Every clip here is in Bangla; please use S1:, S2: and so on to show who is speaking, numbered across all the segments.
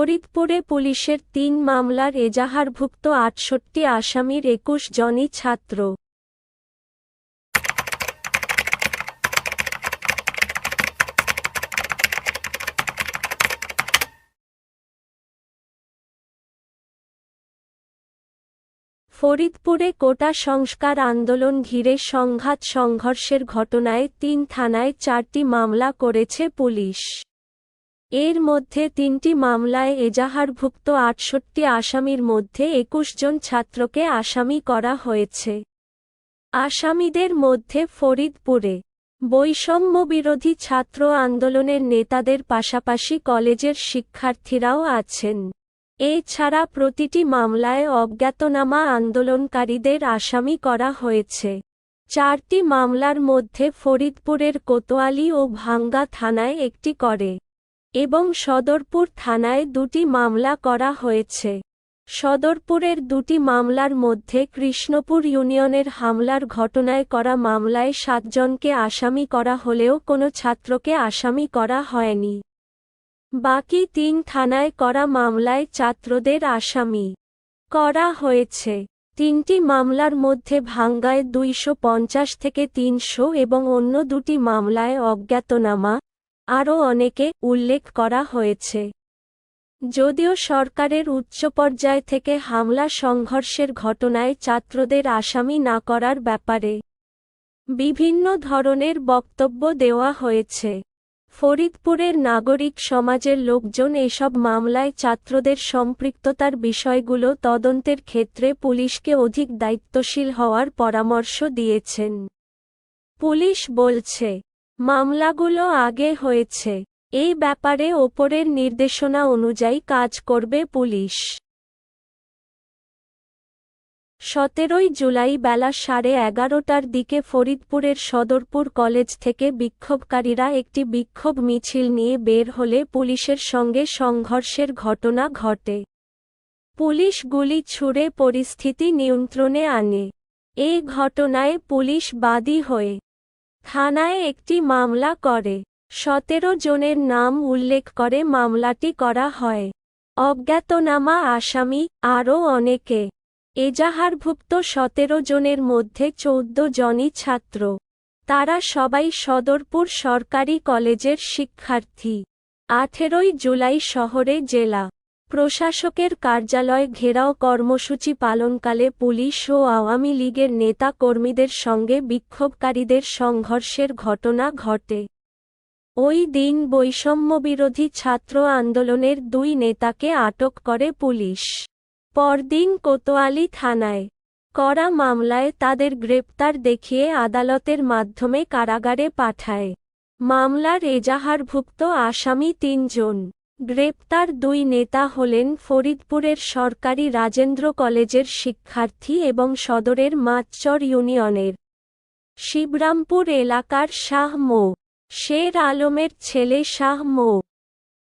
S1: ফরিদপুরে পুলিশের ৩ মামলার এজাহারভুক্ত ৬৮ আসামির ২১ জনই ছাত্র। ফরিদপুরে কোটা সংস্কার আন্দোলন ঘিরে সংঘাত-সংঘর্ষের ঘটনায় ৩ থানায় ৪টি মামলা করেছে পুলিশ। এর মধ্যে ৩টি মামলায় এজাহারভুক্ত ৬৮ আসামির মধ্যে ২১ জন ছাত্রকে আসামি করা হয়েছে। আসামিদের মধ্যে ফরিদপুরে বৈষম্যবিরোধী ছাত্র আন্দোলনের নেতাদের পাশাপাশি কলেজের শিক্ষার্থীরাও আছেন। এছাড়া প্রতিটি মামলায় অজ্ঞাতনামা আন্দোলনকারীদের আসামি করা হয়েছে। ৪টি মামলার মধ্যে ফরিদপুরের কোতোয়ালি ও ভাঙ্গা থানায় একটি করে এবং সদরপুর থানায় ২টি মামলা করা হয়েছে। সদরপুরের ২টি মামলার মধ্যে কৃষ্ণপুর ইউনিয়নের হামলার ঘটনায় করা মামলায় ৭ জনকে আসামি করা হলেও কোনো ছাত্রকে আসামি করা হয়নি। বাকি ৩ থানায় করা মামলায় ছাত্রদের আসামি করা হয়েছে। ৩টি মামলার মধ্যে ভাঙ্গায় ২৫০ থেকে ৩০০ এবং অন্য ২টি মামলায় অজ্ঞাতনামা আরও অনেকে উল্লেখ করা হয়েছে। যদিও সরকারের উচ্চ পর্যায় থেকে হামলা সংঘর্ষের ঘটনায় ছাত্রদের আসামি না করার ব্যাপারে বিভিন্ন ধরনের বক্তব্য দেওয়া হয়েছে। ফরিদপুরের নাগরিক সমাজের লোকজন এসব মামলায় ছাত্রদের সম্পৃক্ততার বিষয়গুলো তদন্তের ক্ষেত্রে পুলিশকে অধিক দায়িত্বশীল হওয়ার পরামর্শ দিয়েছেন। পুলিশ বলছে, মামলাগুলো আগে হয়েছে। এই ব্যাপারে ওপরের নির্দেশনা অনুযায়ী কাজ করবে পুলিশ। ১৭ জুলাই বেলা 11:30টার দিকে ফরিদপুরের সদরপুর কলেজ থেকে বিক্ষোভকারীরা একটি বিক্ষোভ মিছিল নিয়ে বের হলে পুলিশের সঙ্গে সংঘর্ষের ঘটনা ঘটে। পুলিশ গুলি ছুড়ে পরিস্থিতি নিয়ন্ত্রণে আনে। এই ঘটনায় পুলিশ বাদী হয়ে থানায় একটি মামলা করে ১৭ জনের নাম উল্লেখ করে মামলাটি করা হয়। অজ্ঞাতনামা আসামি আরও অনেকে। এজাহারভুক্ত ১৭ জনের মধ্যে ১৪ জনই ছাত্র। তারা সবাই সদরপুর সরকারি কলেজের শিক্ষার্থী। ১৮ জুলাই শহরে জেলা প্রশাসকের কার্যালয় ঘেরাও কর্মসূচি পালনকালে পুলিশ ও আওয়ামী লীগের নেতা কর্মীদের সঙ্গে বিক্ষোভকারীদের সংঘর্ষের ঘটনা ঘটে। ওই দিন বৈষম্যবিরোধী ছাত্র আন্দোলনের ২ নেতাকে আটক করে পুলিশ। পরদিন কোতোয়ালি থানায় করা মামলায় তাদের গ্রেপ্তার দেখিয়ে আদালতের মাধ্যমে কারাগারে পাঠায়। মামলার এজাহারভুক্ত আসামি ৩ জন। গ্রেপ্তার ২ নেতা হলেন ফরিদপুরের সরকারি রাজেন্দ্র কলেজের শিক্ষার্থী এবং সদরের মাতচর ইউনিয়নের শিবরামপুর এলাকার শাহ মো. শের আলমের ছেলে শাহ মো.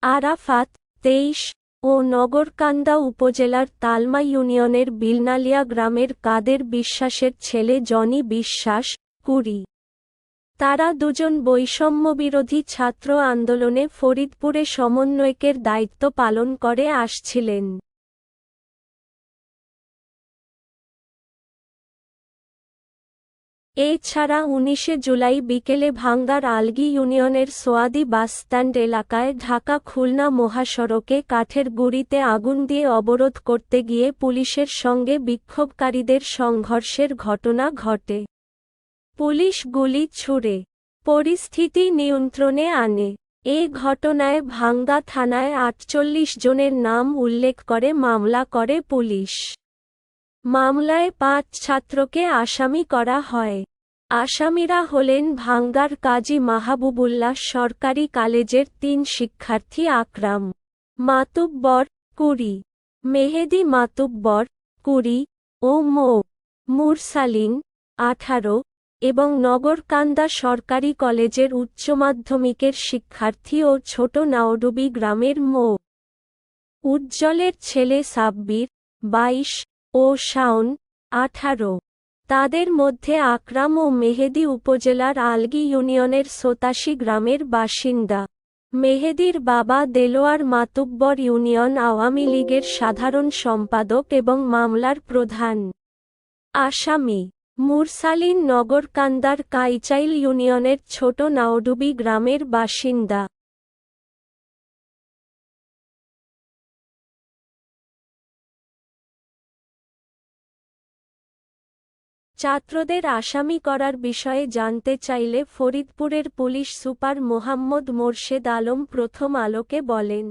S1: আরাফাত ২৩ ও নগরকান্দা উপজেলার তালমা ইউনিয়নের বিলনালিয়া গ্রামের কাদের বিশ্বাসের ছেলে জনি বিশ্বাস ২০। তারা দুজন বৈষম্যবিরোধী ছাত্র আন্দোলনে ফরিদপুরে সমন্বয়কের দায়িত্ব পালন করে আসছিলেন। এছাড়া ১৯ জুলাই বিকেলে ভাঙ্গার আলগী ইউনিয়নের সোয়াদি বাসস্ট্যান্ড এলাকায় ঢাকা-খুলনা মহাসড়কে কাঠের গুঁড়িতে আগুন দিয়ে অবরোধ করতে গিয়ে পুলিশের সঙ্গে বিক্ষোভকারীদের সংঘর্ষের ঘটনা ঘটে। পুলিশ গুলি ছুড়ে পরিস্থিতি নিয়ন্ত্রণে আনে। এ ঘটনায় ভাঙ্গা থানায় ৪৮ জনের নাম উল্লেখ করে মামলা করে পুলিশ। মামলায় ৫ ছাত্রকে আসামি করা হয়। আসামিরা হলেন ভাঙ্গার কাজী মাহবুবুল্লাহ সরকারি কলেজের ৩ শিক্ষার্থী আকরাম মাতুব্বর ২০, মেহেদী মাতুব্বর ২০ ও মো. মুরসালিন ১৮ এবং নগরকান্দা সরকারি কলেজের উচ্চ মাধ্যমিকের শিক্ষার্থী ও ছোট নাওডুবি গ্রামের মো. উজ্জ্বলের ছেলে সাব্বির ২২ ও শাওন ১৮। তাদের মধ্যে আকরাম ও মেহেদী উপজেলার আলগী ইউনিয়নের ৮৭ গ্রামের বাসিন্দা। মেহেদীর বাবা দেলোয়ার মাতুব্বর ইউনিয়ন আওয়ামী লীগের সাধারণ সম্পাদক এবং মামলার প্রধান আসামি। মুরসালিন নগরকান্দার কাইচাইল ইউনিয়নের ছোট নাওডুবি গ্রামের বাসিন্দা। ছাত্রদের আসামি করার বিষয়ে জানতে চাইলে ফরিদপুরের পুলিশ সুপার মোহাম্মদ মোরশেদ আলম প্রথম আলোকে বলেন,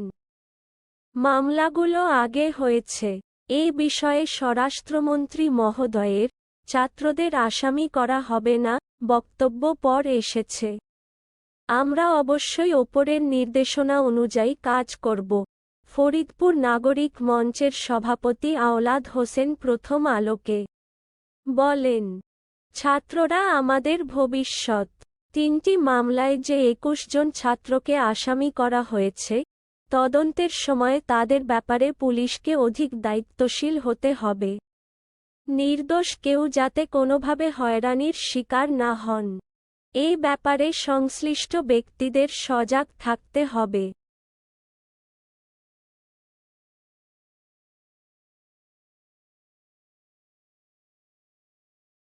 S1: মামলাগুলো আগে হয়েছে। এই বিষয়ে স্বরাষ্ট্রমন্ত্রী মহোদয়ের ছাত্রদের আসামি করা হবে না বক্তব্য পর এসেছে। আমরা অবশ্যই ওপরের নির্দেশনা অনুযায়ী কাজ করব। ফরিদপুর নাগরিক মঞ্চের সভাপতি আওলাদ হোসেন প্রথম আলোকে বলেন, ছাত্ররা আমাদের ভবিষ্যৎ। ৩টি মামলায় যে ২১ জন ছাত্রকে আসামি করা হয়েছে, তদন্তের সময় তাদের ব্যাপারে পুলিশকে অধিক দায়িত্বশীল হতে হবে। নির্দোষ কেউ যাতে কোনোভাবে হয়রানির শিকার না হন, এই ব্যাপারে সংশ্লিষ্ট ব্যক্তিদের সজাগ থাকতে হবে।